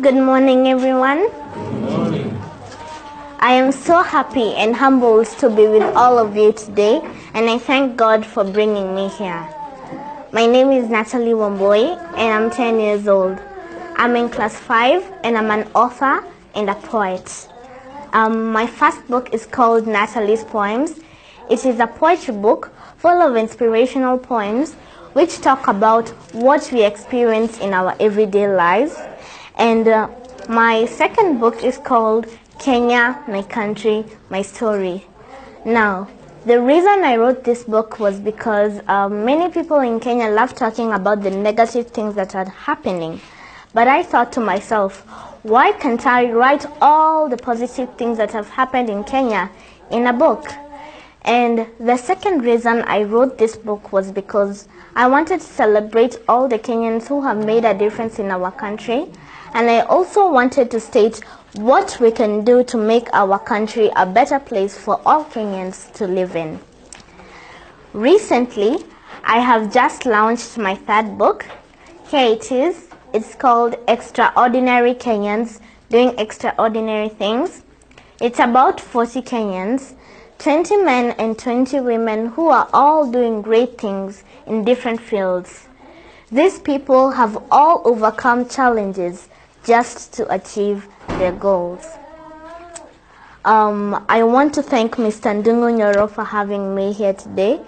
Good morning, everyone. Good morning. I am so happy and humbled to be with all of you today, and I thank God for bringing me here. My name is Natalie Wamboi, and I'm 10 years old. I'm in class 5, and I'm an author and a poet. My first book is called Natalie's Poems. It is a poetry book full of inspirational poems which talk about what we experience in our everyday lives. And my second book is called Kenya, My Country, My Story. Now, the reason I wrote this book was because many people in Kenya love talking about the negative things that are happening. But I thought to myself, why can't I write all the positive things that have happened in Kenya in a book? And the second reason I wrote this book was because I wanted to celebrate all the Kenyans who have made a difference in our country. And I also wanted to state what we can do to make our country a better place for all Kenyans to live in. Recently, I have just launched my third book. Here it is. It's called Extraordinary Kenyans Doing Extraordinary Things. It's about 40 Kenyans, 20 men and 20 women who are all doing great things in different fields. These people have all overcome challenges just to achieve their goals. I want to thank Mr. Ndungu Nyoro for having me here today,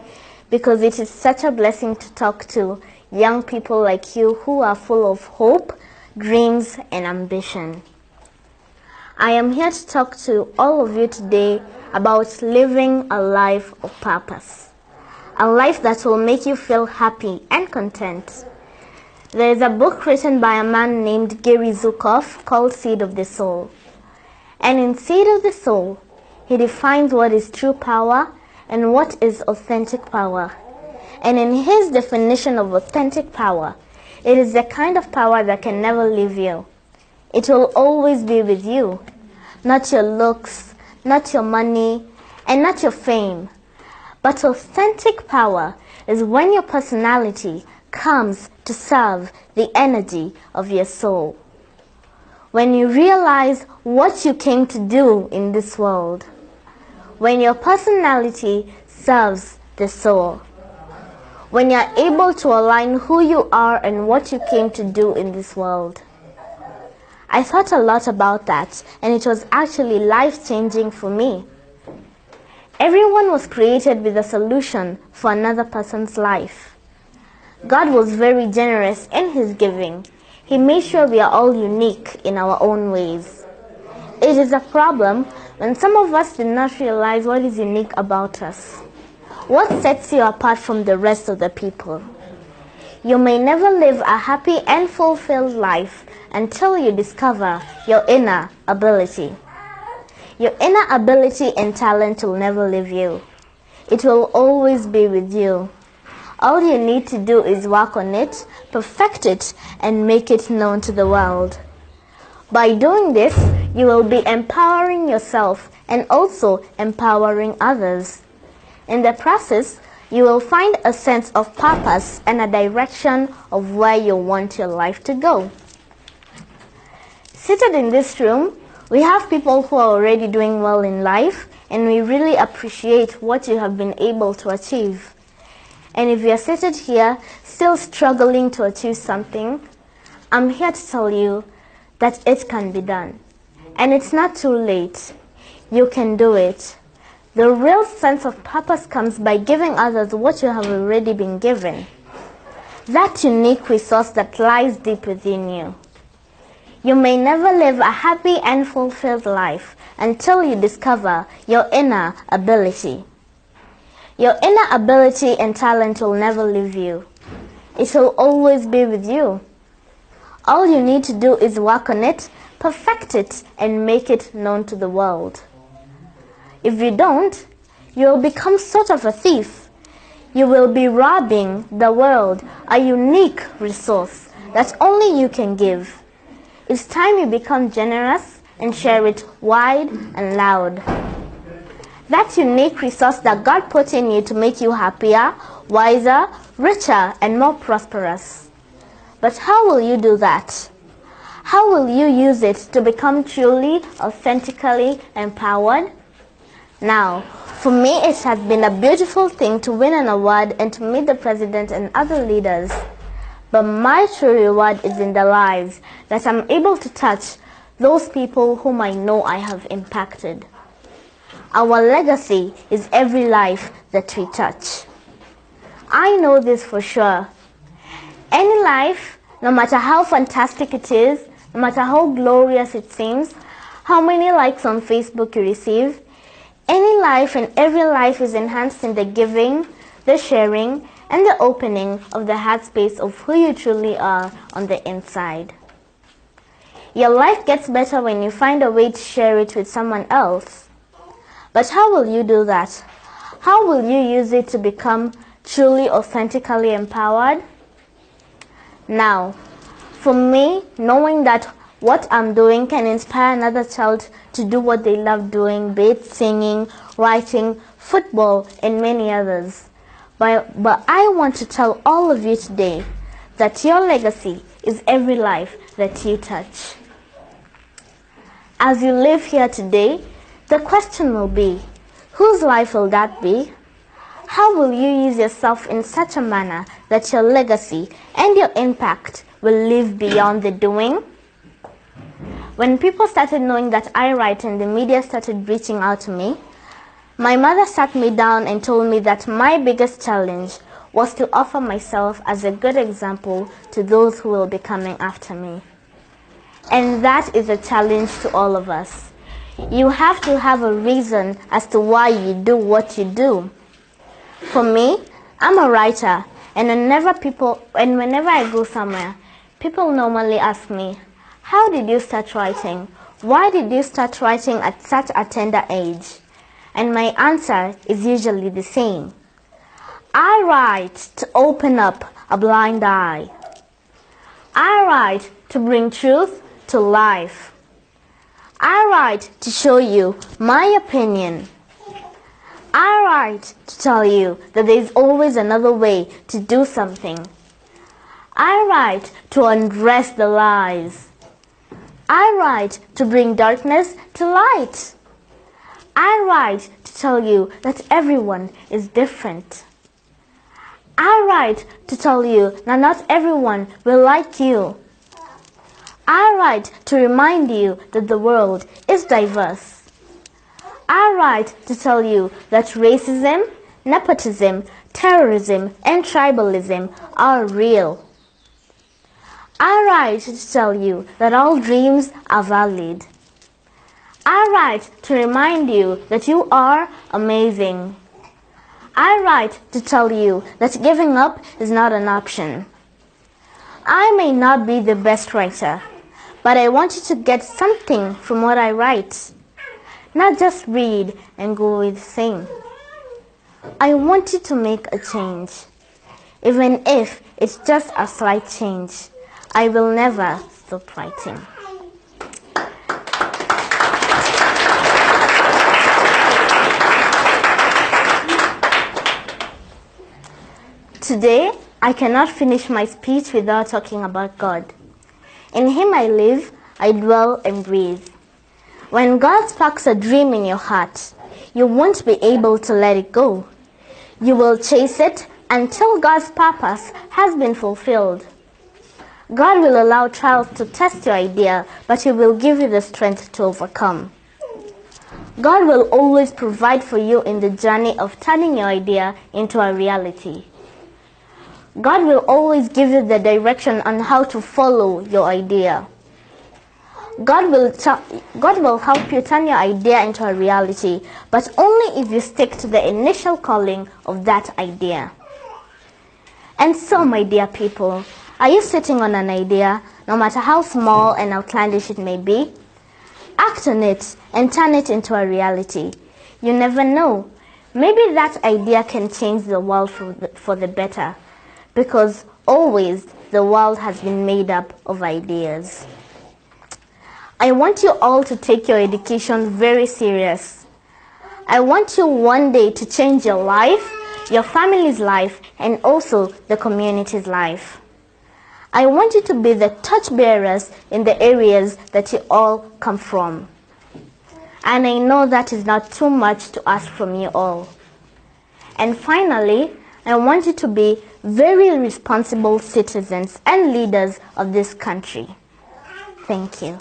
because it is such a blessing to talk to young people like you who are full of hope, dreams, and ambition. I am here to talk to all of you today about living a life of purpose, a life that will make you feel happy and content. There is a book written by a man named Gary Zukav called Seed of the Soul. And in Seed of the Soul, he defines what is true power and what is authentic power. And in his definition of authentic power, it is the kind of power that can never leave you. It will always be with you, not your looks, not your money, and not your fame. But authentic power is when your personality comes to serve the energy of your soul. When you realize what you came to do in this world. When your personality serves the soul. When you're able to align who you are and what you came to do in this world. I thought a lot about that, and it was actually life-changing for me. Everyone was created with a solution for another person's life. God was very generous in his giving. He made sure we are all unique in our own ways. It is a problem when some of us do not realize what is unique about us. What sets you apart from the rest of the people? You may never live a happy and fulfilled life until you discover your inner ability. Your inner ability and talent will never leave you. It will always be with you. All you need to do is work on it, perfect it, and make it known to the world. By doing this, you will be empowering yourself and also empowering others. In the process, you will find a sense of purpose and a direction of where you want your life to go. Seated in this room, we have people who are already doing well in life, and we really appreciate what you have been able to achieve. And if you're seated here, still struggling to achieve something, I'm here to tell you that it can be done. And it's not too late. You can do it. The real sense of purpose comes by giving others what you have already been given. That unique resource that lies deep within you. You may never live a happy and fulfilled life until you discover your inner ability. Your inner ability and talent will never leave you. It will always be with you. All you need to do is work on it, perfect it, and make it known to the world. If you don't, you will become sort of a thief. You will be robbing the world a unique resource that only you can give. It's time you become generous and share it wide and loud. That unique resource that God put in you to make you happier, wiser, richer, and more prosperous. But how will you do that? How will you use it to become truly, authentically empowered? Now, for me, it has been a beautiful thing to win an award and to meet the president and other leaders. But my true reward is in the lives that I'm able to touch, those people whom I know I have impacted. Our legacy is every life that we touch. I know this for sure. Any life, no matter how fantastic it is, no matter how glorious it seems, how many likes on Facebook you receive, any life and every life is enhanced in the giving, the sharing, and the opening of the heart space of who you truly are on the inside. Your life gets better when you find a way to share it with someone else. But how will you do that? How will you use it to become truly, authentically empowered? Now, for me, knowing that what I'm doing can inspire another child to do what they love doing, be it singing, writing, football, and many others. But I want to tell all of you today that your legacy is every life that you touch. As you live here today, the question will be, whose life will that be? How will you use yourself in such a manner that your legacy and your impact will live beyond the doing? When people started knowing that I write and the media started reaching out to me, my mother sat me down and told me that my biggest challenge was to offer myself as a good example to those who will be coming after me. And that is a challenge to all of us. You have to have a reason as to why you do what you do. For me, I'm a writer, and whenever I go somewhere, people normally ask me, how did you start writing? Why did you start writing at such a tender age? And my answer is usually the same. I write to open up a blind eye. I write to bring truth to life. I write to show you my opinion. I write to tell you that there is always another way to do something. I write to undress the lies. I write to bring darkness to light. I write to tell you that everyone is different. I write to tell you that not everyone will like you. I write to remind you that the world is diverse. I write to tell you that racism, nepotism, terrorism, and tribalism are real. I write to tell you that all dreams are valid. I write to remind you that you are amazing. I write to tell you that giving up is not an option. I may not be the best writer, but I want you to get something from what I write. Not just read and go with the same. I want you to make a change. Even if it's just a slight change, I will never stop writing. Today, I cannot finish my speech without talking about God. In Him I live, I dwell and breathe. When God sparks a dream in your heart, you won't be able to let it go. You will chase it until God's purpose has been fulfilled. God will allow trials to test your idea, but He will give you the strength to overcome. God will always provide for you in the journey of turning your idea into a reality. God will always give you the direction on how to follow your idea. God will help you turn your idea into a reality, but only if you stick to the initial calling of that idea. And so, my dear people, are you sitting on an idea, no matter how small and outlandish it may be? Act on it and turn it into a reality. You never know. Maybe that idea can change the world for the better, because always the world has been made up of ideas. I want you all to take your education very serious. I want you one day to change your life, your family's life, and also the community's life. I want you to be the torchbearers in the areas that you all come from. And I know that is not too much to ask from you all. And finally, I want you to be very responsible citizens and leaders of this country. Thank you.